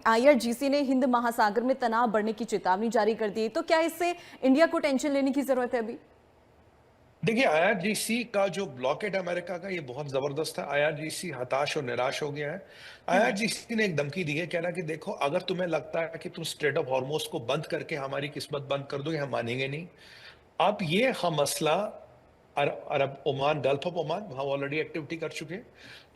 IRGC ने हिंद महासागर में तनाव बढ़ने की चेतावनी जारी कर दी है, तो क्या इससे इंडिया को टेंशन लेने की जरूरत है अभी? देखिए, आईआरजीसी का जो ब्लॉकेट अमेरिका का, ये बहुत जबरदस्त है। आईआरजीसी हताश और निराश हो गया है। हम्म। आईआरजीसी ने एक धमकी दी है, कह रहा है कि देखो, अगर तुम्हें लगता है कि तुम स्ट्रेट ऑफ हॉर्मोज को बंद करके हमारी किस्मत बंद कर दोगे, हम मानेंगे नहीं। अब ये हम मसला अरब ओमान, गल्फ ऑफ ओमान, हम ऑलरेडी एक्टिविटी कर चुके हैं।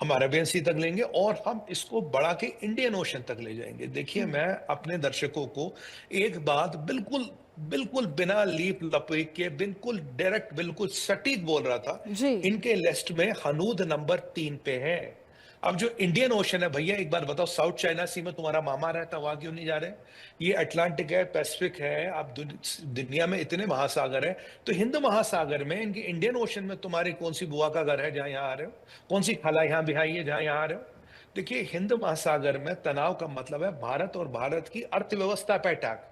हम अरेबियन सी तक लेंगे और हम इसको बढ़ा के इंडियन ओशन तक ले जाएंगे। देखिए, हम्म। मैं अपने दर्शकों को एक बात बिल्कुल बिल्कुल बिना लीप लपेट के, बिल्कुल डायरेक्ट, बिल्कुल सटीक बोल रहा था। जी। इनके लिस्ट में हनूद नंबर 3 पे है। अब जो इंडियन ओशन है, भैया एक बात बताओ, साउथ चाइना सी में तुम्हारा मामा रहता, वहां क्यों नहीं जा रहे? ये अटलांटिक है, पैसिफिक है। अब दुनिया में इतने महासागर है, तो हिंद महासागर में, इनकी इंडियन ओशन में तुम्हारी कौन सी बुआ का घर है जहां यहाँ आ रहे हो? कौन सी खाला यहाँ बिहाई है जहां यहाँ आ रहे हो? देखिए, हिंद महासागर में तनाव का मतलब है भारत और भारत की अर्थव्यवस्था पे अटैक,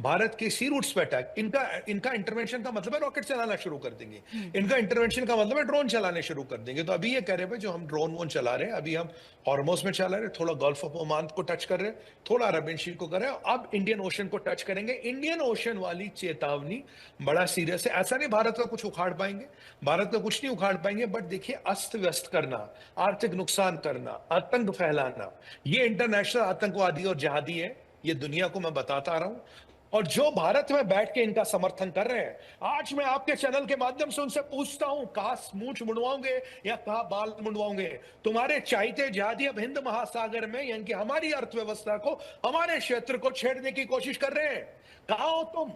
भारत के सी रूट्स पे अटैक। इनका इनका इंटरवेंशन का मतलब है रॉकेट चलाना शुरू कर देंगे। इनका इंटरवेंशन का मतलब है ड्रोन चलाने शुरू कर देंगे। तो अभी ये कह रहे हैं जो हम ड्रोन वोन चला रहे हैं, अभी हम हॉर्मोस में चला रहे हैं, थोड़ा गल्फ ऑफ ओमान को टच कर रहे हैं, थोड़ा अरबियन सी को कर रहे हैं, अब इंडियन ओशन को टच करेंगे। इंडियन ओशन वाली चेतावनी बड़ा सीरियस है। ऐसा नहीं भारत का कुछ उखाड़ पाएंगे, भारत का कुछ नहीं उखाड़ पाएंगे, बट देखिए, अस्त व्यस्त करना, आर्थिक नुकसान करना, आतंक फैलाना, ये इंटरनेशनल आतंकवादी और जिहादी है। ये दुनिया को मैं बताता आ रहा हूं। और जो भारत में बैठ के इनका समर्थन कर रहे हैं, आज मैं आपके चैनल के माध्यम से उनसे पूछता हूं, कहां मूंछ मुंडवाओगे या कहां बाल मुंडवाओगे? तुम्हारे चाहते जिहादी अब हिंद महासागर में, यानी कि हमारी अर्थव्यवस्था को, हमारे क्षेत्र को छेड़ने की कोशिश कर रहे हैं। कहां हो तुम?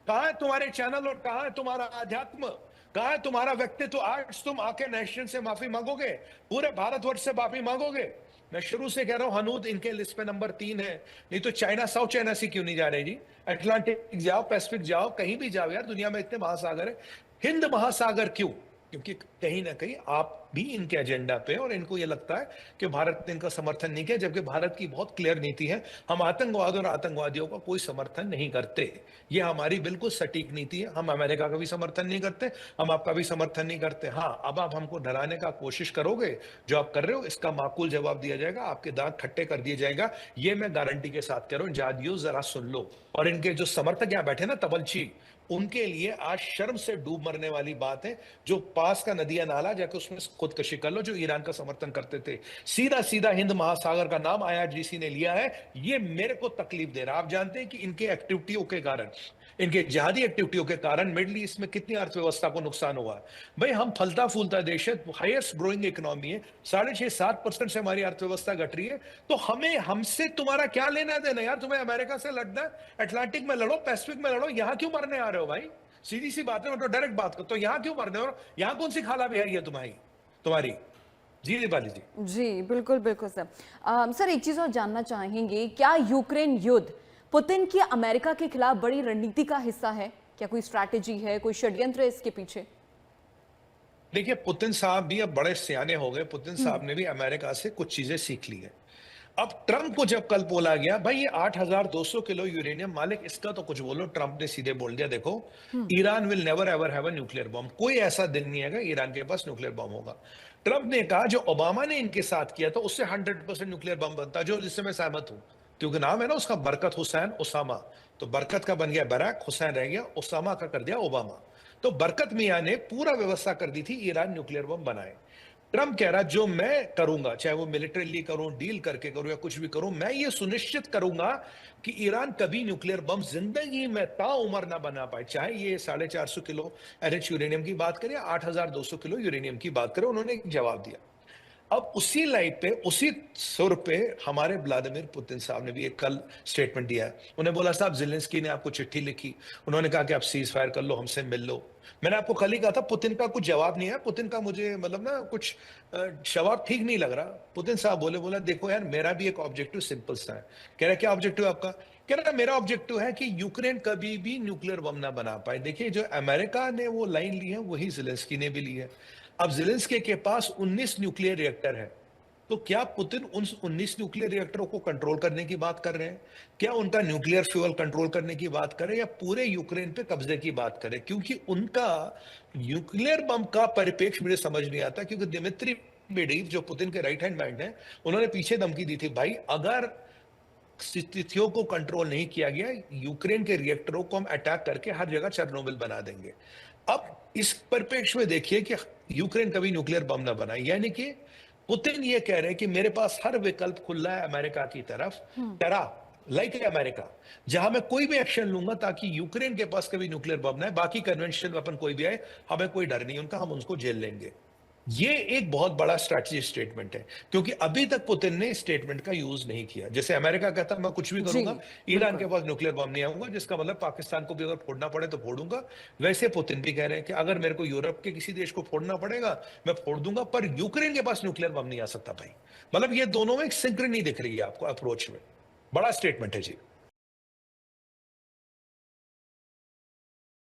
कहां है तुम्हारे चैनल और कहां है तुम्हारा अध्यात्म? कहां है तुम्हारा व्यक्तित्व? आज तुम आके नेशन से माफी मांगोगे, पूरे भारतवर्ष से माफी मांगोगे? मैं शुरू से कह रहा हूं, हनूद इनके लिस्ट पे नंबर 3 है। नहीं तो चाइना, साउथ चाइना सी क्यों नहीं जा रहे जी? अटलांटिक जाओ, पैसिफिक जाओ, कहीं भी जाओ यार, दुनिया में इतने महासागर है। हिंद महासागर क्यों? क्योंकि कहीं ना कहीं आप भी इनके एजेंडा पे, और इनको ये लगता है कि भारत ने इनका समर्थन नहीं किया, जबकि भारत की बहुत क्लियर नीति है, हम आतंकवाद और आतंकवादियों का कोई समर्थन नहीं करते। ये हमारी बिल्कुल सटीक नीति है। हम अमेरिका का भी समर्थन नहीं करते, हम आपका भी समर्थन नहीं करते। हाँ, अब आप हमको डराने का कोशिश करोगे, जो आप कर रहे हो, इसका माकूल जवाब दिया जाएगा, आपके दांत खट्टे कर दिए जाएगा। ये मैं गारंटी के साथ कह रहा हूं। जादियो, जरा सुन लो। और इनके जो समर्थक यहां बैठे ना, तबलची, उनके लिए आज शर्म से डूब मरने वाली बात है। जो पास का नदिया नाला जाकर उसमें खुदकशी कर लो, जो ईरान का समर्थन करते थे। सीधा सीधा हिंद महासागर का नाम आईआरजीसी ने लिया है। ये मेरे को तकलीफ दे रहा है। आप जानते हैं कि इनके एक्टिविटियों के कारण, इनके जिहादी एक्टिविटियों के कारण मिडिल ईस्ट में कितनी अर्थव्यवस्था को नुकसान हुआ है। भाई, हम फलता फूलता देश है, हाईएस्ट ग्रोइंग इकोनॉमी है, 6.5-7% से हमारी अर्थव्यवस्था घट रही है। तो हमें, हमसे तुम्हारा क्या लेना देना यार? तुम्हें अमेरिका से लड़ना है, अटलांटिक में लड़ो, पैसिफिक में लड़ो, यहां क्यों मरने आ रहे हो भाई? सीधी सी बात है, मैं तो डायरेक्ट बात करता हूं, यहां क्यों मरने हो? यहां कौन सी खाला बिहारी है तुम्हारी तुम्हारी? जी दीपाली जी। जी, बिल्कुल, बिल्कुल सर। सर, एक चीज़ और जानना चाहेंगे, क्या यूक्रेन युद्ध पुतिन की अमेरिका के खिलाफ बड़ी रणनीति का हिस्सा है? क्या कोई स्ट्रैटेजी है, कोई षड्यंत्र है इसके पीछे? देखिए, पुतिन साहब भी अब बड़े सियाने हो गए। पुतिन हुँ। साहब ने भी अमेरिका से कुछ चीजें सीख ली है। अब ट्रंप को जब कल बोला गया, भाई ये 8,200 किलो यूरेनियम मालिक, इसका तो कुछ बोलो, ट्रंप ने सीधे बोल दिया, देखो, हुँ। Iran will never ever have a nuclear bomb. कोई ऐसा दिन नहीं आएगा ईरान के पास न्यूक्लियर बॉम्ब होगा। ट्रंप ने कहा जो ओबामा ने इनके साथ किया था, उससे 100% न्यूक्लियर बॉम्ब बनता, जो जिससे मैं सहमत हूं। क्योंकि नाम है ना उसका, बरकत हुसैन ओसामा। तो बरकत का बन गया बराक, हुसैन रह गया, ओसामा का कर दिया ओबामा। तो बरकत मियां ने पूरा व्यवस्था कर दी थी ईरान न्यूक्लियर बम बनाए। ट्रंप कह रहा जो मैं करूंगा, चाहे वो मिलिट्रीली करूं, डील करके करूं, या कुछ भी करूं, मैं ये सुनिश्चित करूंगा कि ईरान कभी न्यूक्लियर बम जिंदगी में ताउम्र ना बना पाए। चाहे ये 450 किलो एनरिच यूरेनियम की बात करें, 8,200 किलो यूरेनियम की बात करें। उन्होंने एक जवाब दिया। अब उसी लाइन पे, उसी सुर पे हमारे व्लादिमीर पुतिन साहब ने भी एक कल स्टेटमेंट दिया है। उन्हें बोला, साहब ज़ेलेंस्की ने आपको चिट्ठी लिखी, उन्होंने कहा कि आप सीज फायर कर लो, हमसे मिल लो। मैंने आपको कल ही कहा था, पुतिन का कुछ जवाब नहीं है। पुतिन का मुझे मतलब ना कुछ जवाब ठीक नहीं लग रहा। पुतिन साहब बोला, देखो यार, मेरा भी एक ऑब्जेक्टिव सिंपल सा है। कह रहा क्या ऑब्जेक्टिव है आपका? कह रहा मेरा ऑब्जेक्टिव है कि यूक्रेन कभी भी न्यूक्लियर बम ना बना पाए। देखिए, जो अमेरिका ने वो लाइन ली है, वही ज़ेलेंस्की ने भी ली है। अब ज़ेलेंस्की के पास 19 न्यूक्लियर रिएक्टर है। तो क्या पुतिन उन 19 न्यूक्लियर रिएक्टरों को कंट्रोल करने की बात कर रहे हैं? क्या उनका न्यूक्लियर फ्यूल कंट्रोल करने की बात करें, या पूरे यूक्रेन पे कब्जे की बात करें? क्योंकि उनका न्यूक्लियर बम का परिप्रेक्ष्य मुझे समझ नहीं आता। क्योंकि दिमित्री मेडवेदेव, जो पुतिन के राइट हैंड मैन है, उन्होंने पीछे धमकी दी थी, भाई अगर स्थितियों को कंट्रोल नहीं किया गया, यूक्रेन के रिएक्टरों को हम अटैक करके हर जगह चेरनोबिल बना देंगे। अब इस परिप्रेक्ष्य में देखिए कि यूक्रेन कभी न्यूक्लियर बम ना बनाए, यानी कि पुतिन ये कह रहे हैं कि मेरे पास हर विकल्प खुला है अमेरिका की तरफ, टेरा लाइक अमेरिका, जहां मैं कोई भी एक्शन लूंगा ताकि यूक्रेन के पास कभी न्यूक्लियर बम ना है, बाकी कन्वेंशनल वेपन कोई भी आए, हमें कोई डर नहीं उनका, हम उनको जेल लेंगे। ये एक बहुत बड़ा स्ट्रैटेजी स्टेटमेंट है, क्योंकि अभी तक पुतिन ने स्टेटमेंट का यूज नहीं किया। जैसे अमेरिका कहता मैं कुछ भी जी, करूंगा, ईरान के बिल्कुल। पास न्यूक्लियर बम नहीं आऊंगा, जिसका मतलब पाकिस्तान को भी अगर फोड़ना पड़े तो फोड़ूंगा। वैसे पुतिन भी कह रहे हैं कि अगर मेरे को यूरोप के किसी देश को फोड़ना पड़ेगा, मैं फोड़ दूंगा, पर यूक्रेन के पास न्यूक्लियर बम नहीं आ सकता भाई। मतलब ये दोनों में एक सिंक्रनी दिख रही है आपको अप्रोच में। बड़ा स्टेटमेंट है जी।